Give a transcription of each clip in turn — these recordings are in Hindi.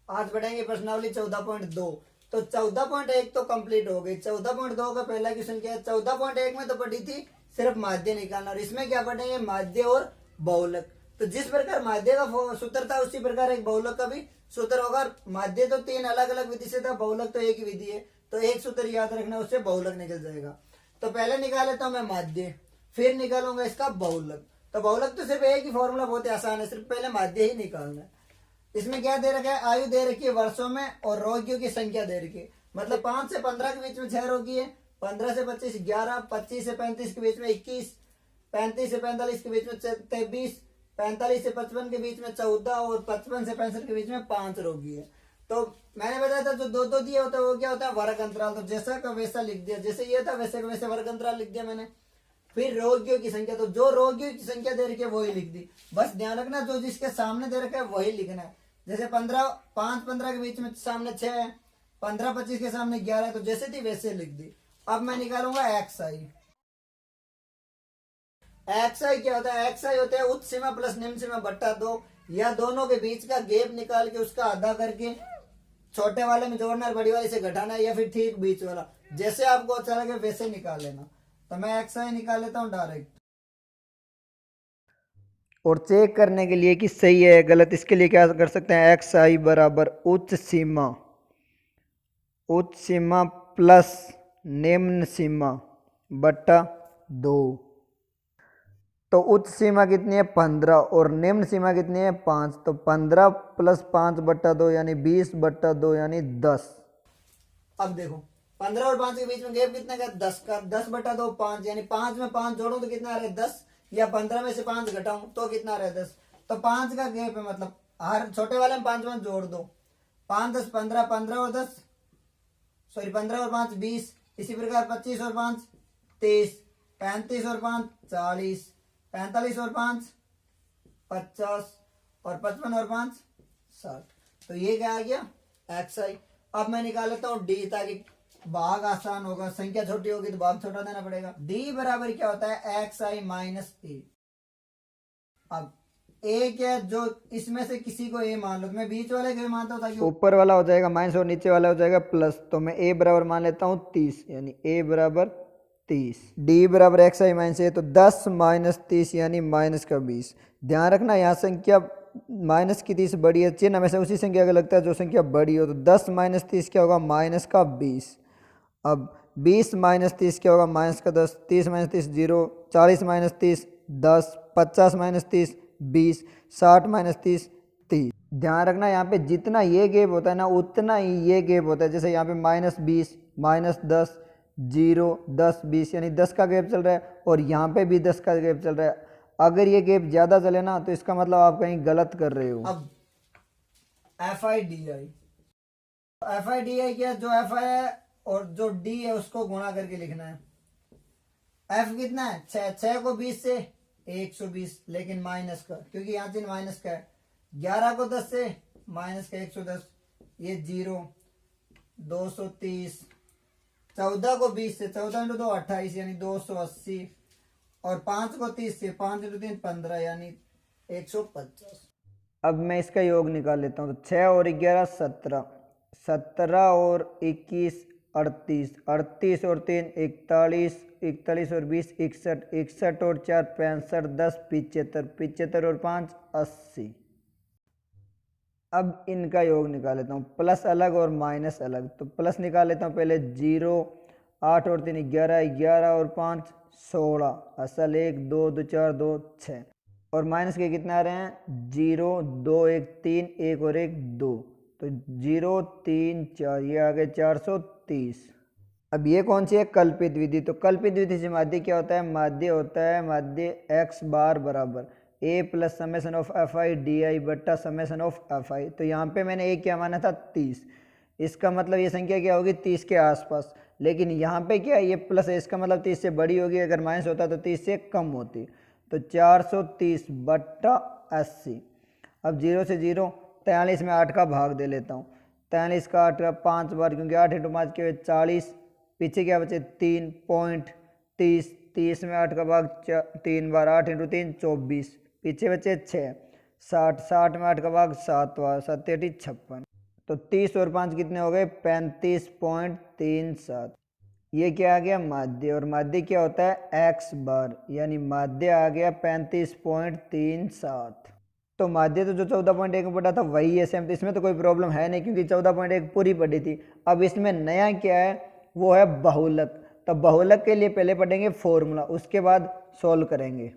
आज पढ़ेंगे प्रश्नावली 14.2। तो 14.1 तो कंप्लीट हो गई। 14.2 का पहला क्वेश्चन क्या है? 14.1 में तो पढ़ी थी सिर्फ माध्य निकालना, और इसमें क्या पढ़ेंगे? माध्य और बहुलक। तो जिस प्रकार माध्य का सूत्र था उसी प्रकार एक बहुलक का भी सूत्र होगा। माध्य तो 3 अलग अलग विधि से था, बहुलक तो एक ही विधि है। तो एक सूत्र याद रखना, उससे बहुलक निकल जाएगा। तो पहले निकाल लेता हूं मैं माध्य, फिर निकालूंगा इसका बहुलक। तो बहुलक तो सिर्फ एक ही फॉर्मूला, बहुत ही आसान है, सिर्फ पहले माध्य ही निकालना है। इसमें क्या दे रखा है? आयु दे रखी है वर्षों में, और रोगियों की संख्या दे रखी है। मतलब 5 से 15 के बीच में 6 रोगी है, 15 से 25 11, 25 से 35 के बीच में 21, 35 से 45 के बीच में 23, 45 से 55 के बीच में 14, और 55 से 65 के बीच में 5 रोगी है। तो मैंने बताया था जो दो दो दिया होता है वो क्या होता है? वर्ग अंतराल। तो जैसा का वैसा लिख दिया, जैसे ये था वैसे का वैसे वर्ग अंतराल लिख दिया मैंने। फिर रोगियों की संख्या, तो जो रोगियों की संख्या दे रखी है वही लिख दी। बस ध्यान रखना जो जिसके सामने दे रखा है वही लिखना है। जैसे 5-15 के बीच में सामने 6 है, 15-25 के सामने 11 है, तो जैसे थी वैसे लिख दी। अब मैं निकालूंगा एक्स आई। एक्स आई क्या होता है? एक्स आई होता है उच्च सीमा प्लस निम्न सीमा बट्टा 2, या दोनों के बीच का गैप निकाल के उसका आधा करके छोटे वाले में जोड़ना है, बड़ी वाले से घटाना है, या फिर ठीक बीच वाला। जैसे आपको अच्छा लगे वैसे निकाल लेना। तो मैं एक्स आई निकाल लेता हूँ डायरेक्ट। और चेक करने के लिए कि सही है गलत, इसके लिए क्या कर सकते हैं? एक्स आई बराबर उच्च सीमा प्लस निम्न सीमा बट्टा 2। तो उच्च सीमा कितनी है? 15, और निम्न सीमा कितनी है? 5। तो 15 प्लस 5 बट्टा 2 यानी 20 बट्टा 2 यानी 10। अब देखो 15 और 5 के बीच में गैप कितना का? 10 का। 10 बट्टा 2 5, यानी 5 में 5 जोड़ू तो कितना आ रहा है? 10, या 15 में से 5 घटाऊं तो कितना आ रहा है? 10। तो 5 का गैप है, मतलब हर छोटे वाले में 5 जोड़ दो। 5 10 15, 15 और 10 सॉरी 15 और 5 20, इसी प्रकार 25 और 5 23, 35 और 5 40, 45 और 5 50, और 55 और 5 60। तो ये क्या आ गया? एक्स आई। अब मैं निकाल लेता हूँ डी, ताकि भाग आसान होगा। संख्या छोटी होगी तो भाग छोटा देना पड़ेगा। डी बराबर क्या होता है? एक्स आई माइनस ए। अब ए क्या? जो इसमें से किसी को ए मान लो, तो मैं बीच वाले को ए मानता हूँ ताकि ऊपर वाला हो जाएगा माइनस और नीचे वाला हो जाएगा प्लस। तो मैं ए बराबर मान लेता हूँ 30, यानी ए बराबर 30। डी बराबर एक्स आई माइनस ए, तो 10 माइनस 30 यानी माइनस का 20। ध्यान रखना यहाँ संख्या माइनस की 30 बड़ी है, चिन्ह हमेशा उसी संख्या का लगता है जो संख्या बड़ी हो। तो 10 माइनस 30 क्या होगा? माइनस का 20। अब 20 माइनस 30 क्या होगा? माइनस का 10। 30 माइनस 30 0, 40 माइनस 30 10, 50 माइनस 30 20, 60 माइनस 30 30। ध्यान रखना यहाँ पे जितना ये गैप होता है ना उतना ही ये गैप होता है। जैसे यहाँ पे -20 -10 0 10 20, यानी 10 का गैप चल रहा है, और यहाँ पे भी 10 का गैप चल रहा है। अगर ये गैप ज़्यादा चले ना तो इसका मतलब आप कहीं गलत कर रहे हो। अब F I D I, F I D आई क्या? जो एफ आई है और जो डी है उसको गुणा करके लिखना है। एफ कितना है? 6। 6 को 20 से 120, लेकिन माइनस का, क्योंकि यहाँ चिन्ह माइनस का है। 11 को 10 से माइनस का 110, ये 0 230। 14 को 20 से, 14 इंटू 2 28, यानी 280, और 5 को 30 से, 5 इंटू 3 15, यानी 150। अब मैं इसका योग निकाल लेता हूँ। तो 6 और 11 17, 17 और 21 38, 38 और 3 41, 41 और 20 61, 61 और 4 65, 10 75, 75 और 5 80। अब इनका योग निकाल लेता हूँ, प्लस अलग और माइनस अलग। तो प्लस निकाल लेता हूँ पहले। 0 8 और 3 11, 11 और 5 16, असल 1 2 2 4 2 6, और माइनस के कितने आ रहे हैं? 0 2 1 3, 1 और 1 2, तो 0 3 4, ये आ गए 430। अब ये कौन सी है? कल्पित विधि। तो कल्पित विधि से माध्य क्या होता है? माध्य होता है माध्य एक्स बार बराबर A plus summation of F I D I बट्टा समेसन ऑफ एफ आई। तो यहाँ पे मैंने ए क्या माना था? 30। इसका मतलब ये संख्या क्या होगी? 30 के आसपास। लेकिन यहाँ पे क्या है? ये प्लस है, इसका मतलब 30 से बड़ी होगी। अगर माइनस होता तो 30 से कम होती। तो 430 बट्टा 80। अब 0 से 0, 43 में 8 का भाग दे लेता हूँ। 43 का 8 का 5 बार, क्योंकि 8 इंटू 5 के 40, पीछे क्या बचे? 3.30, 30 में 8 का भाग 3 बार, 8 इंटू 3 24, पीछे बचे 6, 60, 60 में 8 का भाग 7 बार, 7 56। तो 30 और 5 कितने हो गए 35.37। ये क्या आ गया माध्य, और माध्य क्या होता है x बार, यानी माध्य आ गया 35.37। तो माध्य तो जो 14.1 में पढ़ा था वही है सेम, तो इसमें तो कोई प्रॉब्लम है नहीं क्योंकि 14.1 पूरी पढ़ी थी। अब इसमें नया क्या है वो है बहुलक। तो बहुलक के लिए पहले पढ़ेंगे फॉर्मूला, उसके बाद सॉल्व करेंगे।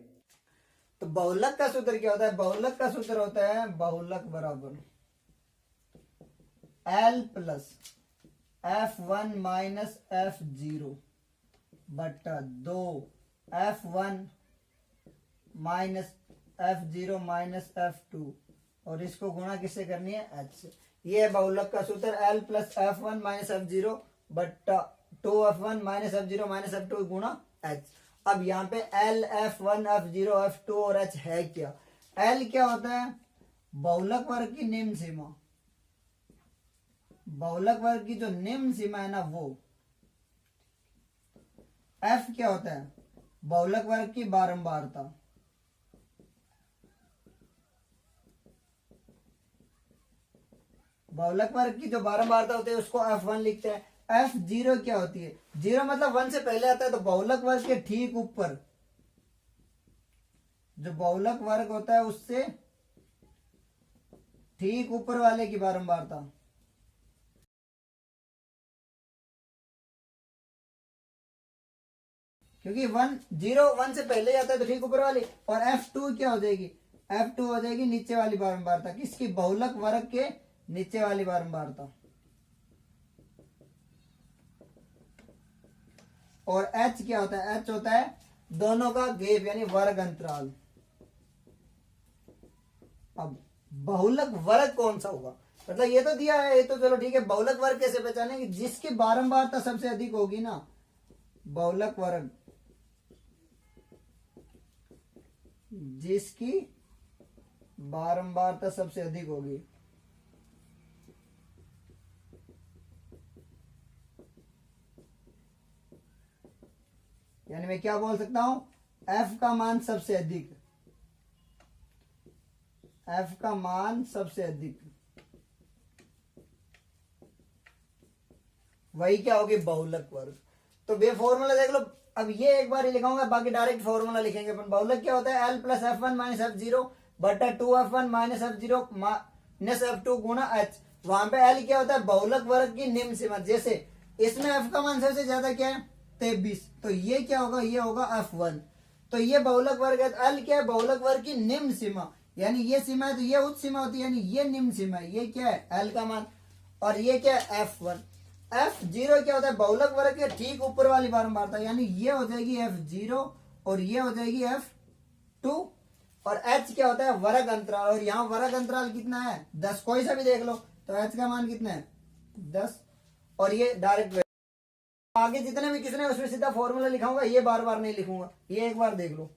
तो बहुलक का सूत्र क्या होता है, बहुलक का सूत्र होता है बहुलक बराबर L plus F1 minus F0 बटा 2 F1 minus F0 minus F2, और इसको गुणा किससे करनी है H से। ये है बहुलक का सूत्र L plus F1 minus F0 बटा 2F1 minus F0 minus F2 गुणा H। अब यहाँ पे L F1 F0 F2 और H है क्या। L क्या होता है बहुलक वर्ग की निम्न सीमा, बहुलक वर्ग की जो निम्न सीमा है ना वो। F क्या होता है बहुलक वर्ग की बारंबारता, बहुलक वर्ग की जो बारंबारता होती है उसको F1 लिखते हैं। F0 क्या होती है, 0 मतलब 1 से पहले आता है, तो बहुलक वर्ग के ठीक ऊपर जो बहुलक वर्ग होता है उससे ठीक ऊपर वाले की बारंबारता। क्योंकि 1 से पहले आता है तो ठीक ऊपर वाली, और F2 क्या हो जाएगी, F2 हो जाएगी नीचे वाली बारंबारता, किसकी बहुलक वर्ग के नीचे वाली बारंबारता। और H क्या होता है, H होता है दोनों का गैप यानी वर्ग अंतराल। अब बहुलक वर्ग कौन सा होगा, मतलब ये तो दिया है, ये तो चलो ठीक है। बहुलक वर्ग कैसे पहचानेंगे, जिसकी बारंबारता सबसे अधिक होगी ना, बहुलक वर्ग जिसकी बारंबारता सबसे अधिक होगी। यानी मैं क्या बोल सकता हूं, F का मान सबसे अधिक, F का मान सबसे अधिक, वही क्या होगी बहुलक वर्ग। तो वे फॉर्मूला देख लो, अब ये एक बार ही लिखाऊंगा, बाकी डायरेक्ट फॉर्मूला लिखेंगे अपन। बहुलक क्या होता है L plus F1 minus F0 बटा 2F1 minus F0 minus F2 गुणा H। वहां पे L क्या होता है बहुलक वर्ग की निम्न सीमा, जैसे इसमें F का मान सबसे ज्यादा क्या है 23, तो ये क्या होगा, ये होगा F1। तो ये बहुलक वर्ग है, L क्या है बहुलक वर्ग की निम्न सीमा, यानी ये सीमा है तो ये उच्च सीमा होती है, यानी ये निम्न सीमा है, ये क्या है L का मान, और ये क्या है F1। F0 क्या होता है बहुलक वर्ग के ठीक ऊपर वाली बारंबारता, यानी ये हो जाएगी F0 और ये हो जाएगी F2, और H क्या होता है वर्ग अंतराल, और यहाँ वर्ग अंतराल कितना है 10, कोई सा भी देख लो, तो H का मान कितना है 10, और ये डायरेक्ट। आगे जितने भी किसने उसमें सीधा फॉर्मूला लिखाऊंगा, ये बार बार नहीं लिखूंगा, ये एक बार देख लो,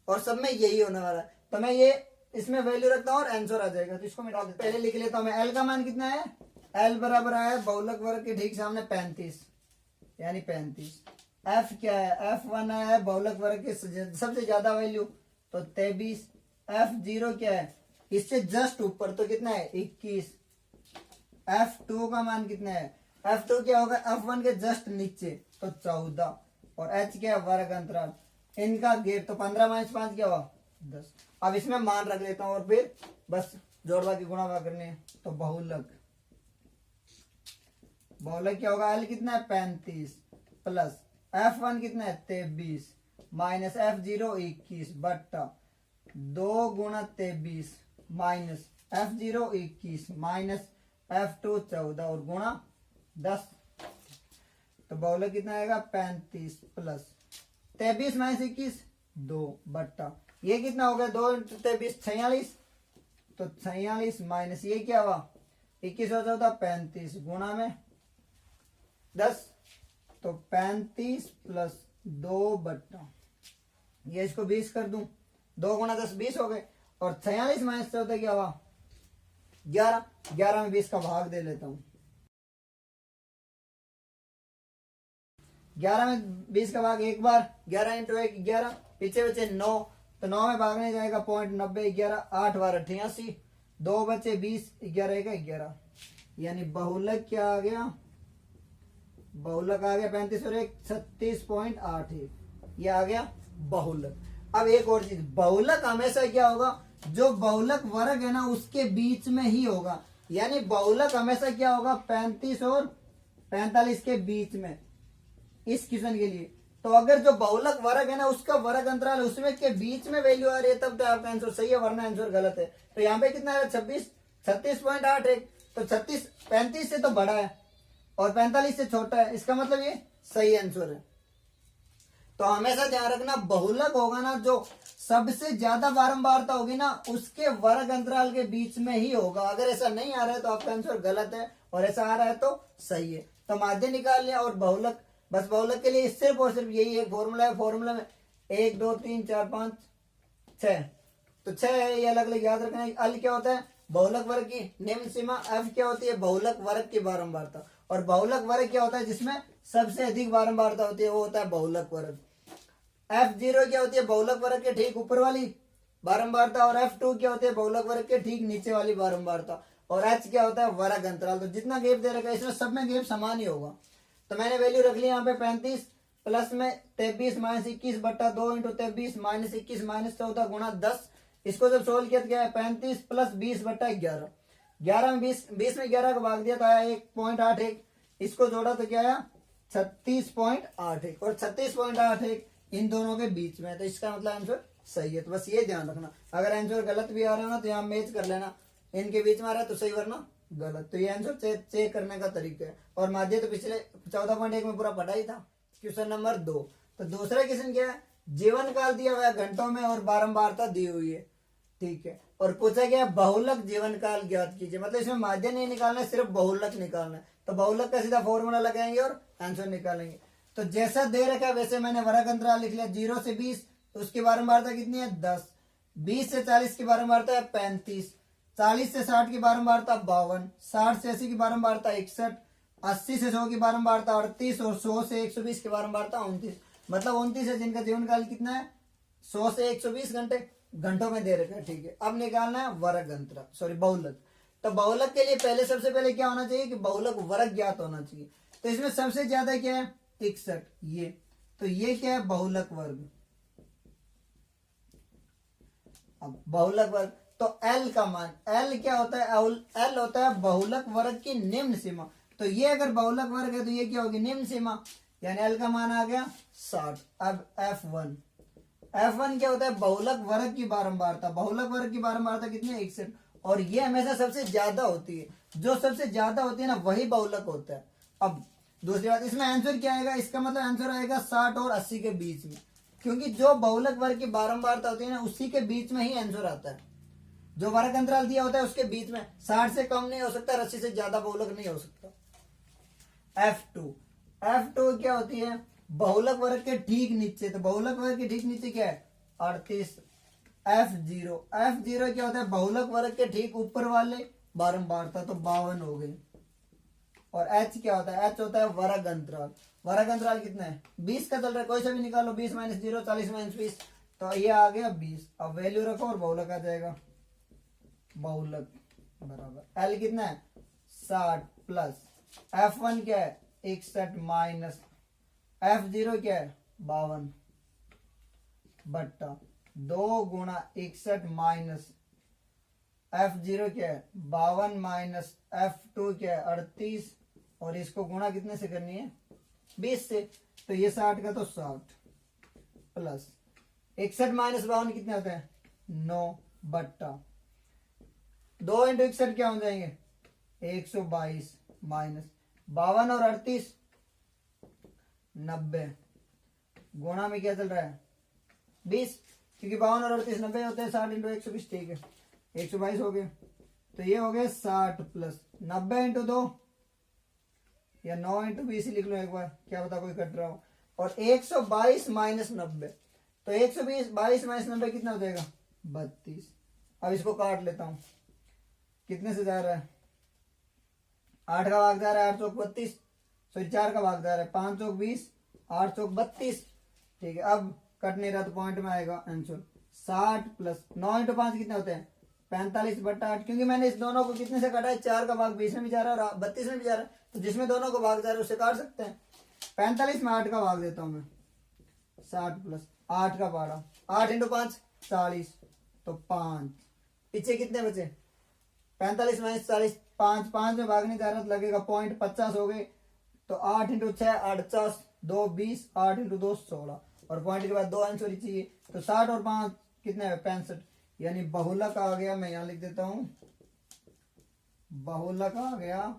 और सब में यही होने वाला है। तो मैं ये इसमें वैल्यू रखता हूँ और आंसर आ जाएगा, तो इसको मिटा देता हूं। पहले लिख लेता हूं मैं, L का मान कितना है, L बराबर आया बहुलक वर्ग के ठीक सामने 35, यानी 35। F क्या है, F1 आया है बहुलक वर्ग के सबसे ज्यादा वैल्यू तो 23। F0 क्या है इससे जस्ट ऊपर तो कितना है 21। F2 का मान कितना है, F2 क्या होगा F1 के जस्ट नीचे तो 14, और H क्या है वर्ग अंतराल, इनका गेप तो 15 माइनस 5 क्या हुआ 10। अब इसमें मान रख लेता हूं और फिर बस जोड़वा की गुणा करनी है। तो बहुलक क्या होगा, L कितना है 35 प्लस F1 कितना है 23 माइनस F0 21 बट्टा 2 गुणा 23 माइनस F0 21 माइनस F2 14 और गुणा 10। तो बहुलक कितना आएगा 35 प्लस 23 माइनस 21 2 बट्टा ये कितना हो गया 2 इंटू 23 46, तो 46 माइनस ये क्या हुआ 21 हो जाता 35 गुणा में 10, तो 35 प्लस 2 बट्टा ये इसको 20 कर दूं, 2 गुणा 10 20 हो गए, और 46 माइनस से होता क्या हुआ 11, 11 में 20 का भाग दे लेता हूं, 11 में 20 का भाग एक बार, 11 इंटू 1 11, पीछे बचे 9, तो 9 में भागने जाएगा 0.90 11 8 बार 88, 2 बचे 20 11 1 11, यानी बहुलक क्या आ गया, बहुलक आ गया 35 और 1 36.81, ये आ गया बहुलक। अब एक और चीज, बहुलक हमेशा क्या होगा, जो बहुलक वर्ग है ना उसके बीच में ही होगा। यानी बहुलक हमेशा क्या होगा, 35 और 45 के बीच में, इस क्वेश्चन के लिए। तो अगर जो बहुलक वर्ग है ना उसका वर्ग अंतराल उसमें के बीच में वैल्यू आ रही है तब तो आपका आंसर सही है, वरना आंसर गलत है। तो यहाँ पे कितना है 36.81, तो 35 से तो बड़ा है और 45 से छोटा है, इसका मतलब ये सही आंसर है। तो हमेशा ध्यान रखना, बहुलक होगा ना जो सबसे ज्यादा बारंबारता होगी ना उसके वर्ग अंतराल के बीच में ही होगा। अगर ऐसा नहीं आ रहा है तो आपका आंसर गलत है, और ऐसा आ रहा है तो सही है। तो माध्य निकाल लिया। और बहुलक, बस बहुलक के लिए सिर्फ और सिर्फ यही एक फॉर्मूला है। फॉर्मूला में 1 2 3 4 5 6, तो 6 है, ये अलग अलग याद रखना। अल क्या होता है, बहुलक वर्ग की निम्न सीमा। एफ क्या होती है, बहुलक वर्ग की बारंबारता। और बहुलक वर्ग क्या होता है, जिसमें सबसे अधिक बारंबारता होती है, वो होता है बहुलक वर्ग। F0 क्या होती है, बहुलक वर्ग के ठीक ऊपर वाली बारंबारता। और F2 क्या होती है, बहुलक वर्ग के ठीक नीचे वाली बारंबारता। और H क्या होता है, वर्ग अंतराल। तो जितना गैप दे रखा है इसमें सब में गैप समान ही होगा। तो मैंने वैल्यू रख ली यहाँ पे 35 प्लस में 23 माइनस 21 बट्टा 2 इंटू 23 माइनस 21 माइनस 14 गुणा 10। इसको जब सोल्व किया तो क्या है, 35 प्लस 20 बट्टा 11। 11 में 20 में 11 को भाग दिया तो आया 1.81। इसको जोड़ा तो क्या आया 36.81। और 36.81 इन दोनों के बीच में, तो इसका मतलब आंसर सही है। तो बस ये ध्यान रखना, अगर आंसर गलत भी आ रहा है ना तो यहाँ मैच कर लेना, इनके बीच में आ रहा है तो सही वरना गलत। तो ये आंसर चेक करने का तरीका है। और माध्य तो पिछले 14.1 में पूरा पढ़ा ही था। क्वेश्चन नंबर 2, तो दूसरा क्वेश्चन क्या है, जीवन काल दिया हुआ है घंटों में और बारंबारता दी हुई है, ठीक है। और पूछा गया बहुलक जीवन काल ज्ञात कीजिए, मतलब इसमें माध्य नहीं निकालना है, सिर्फ बहुलक निकालना है। तो बहुलक का सीधा फॉर्मूला लगाएंगे और आंसर निकालेंगे। तो जैसा दे रखा है वैसे मैंने वर्ग अंतराल लिख लिया। 0 से 20, तो उसकी बारंबारता कितनी है 10। 20 से 40 की बारंबारता है 35। 40 से 60 की बारंबारता 52। 60 से 80 की बारंबारता 61। 80 से 100 की बारंबारता 38। और 100 से 120 की बारंबारता 29। मतलब 29 है जिनका जीवन काल कितना है 100 से 120 घंटे, घंटों में दे रखा है, ठीक है। अब निकालना है वर्ग अंतराल, सॉरी बहुलक। तो बहुलक के लिए पहले सबसे पहले क्या होना चाहिए कि बहुलक वर्ग ज्ञात होना चाहिए। तो इसमें सबसे ज्यादा क्या है 61, ये तो ये क्या है बहुलक वर्ग। अब बहुलक वर्ग तो L का मान, L क्या होता है, L होता है बहुलक वर्ग की निम्न सीमा। तो ये अगर बहुलक वर्ग है तो ये क्या होगी निम्न सीमा, यानी L का मान आ गया 60। अब F1 क्या होता है बहुलक वर्ग की बारंबारता। बहुलक वर्ग की बारंबारता कितनी है 61, और ये हमेशा सबसे ज्यादा होती है। जो सबसे ज्यादा होती है ना वही बहुलक होता है। अब दूसरी बात, इसमें आंसर क्या आएगा, इसका मतलब आंसर आएगा 60 और 80 के बीच में, क्योंकि जो बहुलक वर्ग की बारंबारता होती है ना उसी के बीच में ही आंसर आता है। जो वर्ग अंतराल दिया होता है उसके बीच में, 60 से कम नहीं हो सकता, 80 से ज्यादा बहुलक नहीं हो सकता। F2 क्या होती है बहुलक वर्ग के ठीक नीचे। तो बहुलक वर्ग के ठीक नीचे क्या है 38। F0 क्या होता है बहुलक वर्ग के ठीक ऊपर वाले बारंबारता, तो 52 हो गई। और H क्या होता है, H होता है वर्ग अंतराल। वर्ग अंतराल कितना है 20 का चल रहा है, कोई सा भी निकालो, 20 माइनस 0 40 माइनस 20, तो ये आ गया 20। अब वैल्यू रखो और बहुलक आ जाएगा। बहुलक बराबर L कितना है 60 प्लस F1 क्या है 61 माइनस F0 क्या है 52 बट्टा 2 गुणा 61 माइनस F0 क्या है 52 माइनस F2 क्या है 38, और इसको गुणा कितने से करनी है 20 से, तो ये 60 का तो 60 प्लस 61 माइनस 52 कितने होते हैं 9 बट्टा 2 इंटू 61 क्या हो जाएंगे 122 माइनस 52 और 38 90 गुणा में क्या चल रहा है 20, क्योंकि 52 और 38 90 होते हैं, 60 इंटू 120 ठीक है 122 हो गए। तो ये हो गए 60 प्लस 90 इंटू 2 या 9 इंटू 20 लिख लो एक बार, क्या पता कोई कट रहा हो। और 122 माइनस 90, तो 122 माइनस 90 कितना हो जाएगा 32। अब इसको काट लेता हूं, कितने से जा रहा है 8 का भाग जा रहा है 8 चौक 32, सॉरी 4 का भाग जा रहा है 5 चौक 20 8 चौक 32, ठीक है। अब कट नहीं रहा तो पॉइंट में आएगा आंसर 60 प्लस 9 इंटू 5 कितने होते हैं 45/8, क्योंकि मैंने इस दोनों को कितने से काटा है, 4 का भाग 20 में भी जा रहा है और 32 में भी जा रहा है, तो जिसमें दोनों को भाग जा रहा है उससे काट सकते हैं। 45 में 8 का भाग देता हूं मैं, 60 प्लस 8 का पारा, 8 इंटू 5 40, तो 5 पीछे कितने बचे, 45 माइनस 40, 5 में भाग नहीं जा रहा तो लगेगा पॉइंट, 50 हो गए, तो 8 इंटू 6 48, 2 20, 8 इंटू 2 16, और पॉइंट के बाद 2 आंसर ही चाहिए, तो 60 और 5 कितने है 65, यानी बहुलक आ गया, मैं यहाँ लिख देता हूं बहुलक आ गया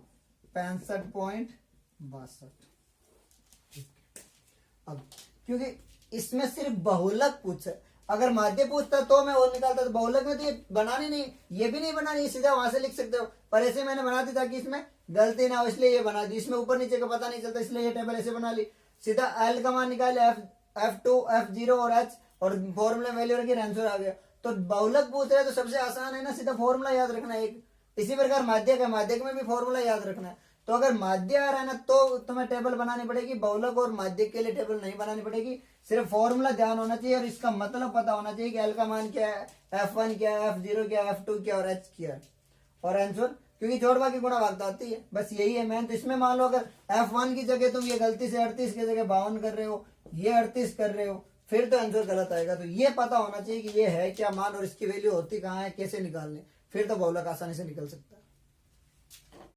65.62। अब क्योंकि इसमें सिर्फ बहुलक पूछा, अगर माध्य पूछता तो मैं और निकालता, तो बहुलक में तो ये बनानी नहीं, ये भी नहीं बनानी, सीधा वहां से लिख सकते हो, पर ऐसे मैंने बना दी ताकि इसमें गलती ना हो, इसलिए ये बना दी, इसमें ऊपर नीचे का पता नहीं चलता, इसलिए ये टेबल ऐसे बना ली। सीधा एल का मान निकाले, F2 F0 और H, और फॉर्मूला वैल्यू रखी, आंसर आ गया। तो बहुलक पूछ रहे हैं तो सबसे आसान है ना, सीधा फॉर्मूला याद रखना है एक। इसी प्रकार माध्यक है, माध्यक में भी फॉर्मूला याद रखना है। तो अगर माध्य आ रहा है ना तो तुम्हें टेबल बनानी पड़ेगी, बहुलक और माध्यक के लिए टेबल नहीं बनानी पड़ेगी, सिर्फ फॉर्मूला ध्यान होना चाहिए और इसका मतलब पता होना चाहिए कि एल का मान क्या है, F1 क्या है, F0 क्या है, F2 क्या और H क्या है, और आंसर, क्योंकि जोड़वा की गुणा भाग आती है, बस यही है मैन। तो इसमें मान लो अगर F1 की जगह तुम ये गलती से 38 की जगह 52 कर रहे हो, ये 38 कर रहे हो, फिर तो आंसर गलत आएगा। तो ये पता होना चाहिए कि ये है क्या मान और इसकी वैल्यू होती कहाँ है, कैसे निकालने, फिर तो बहुलक आसानी से निकल सकता है।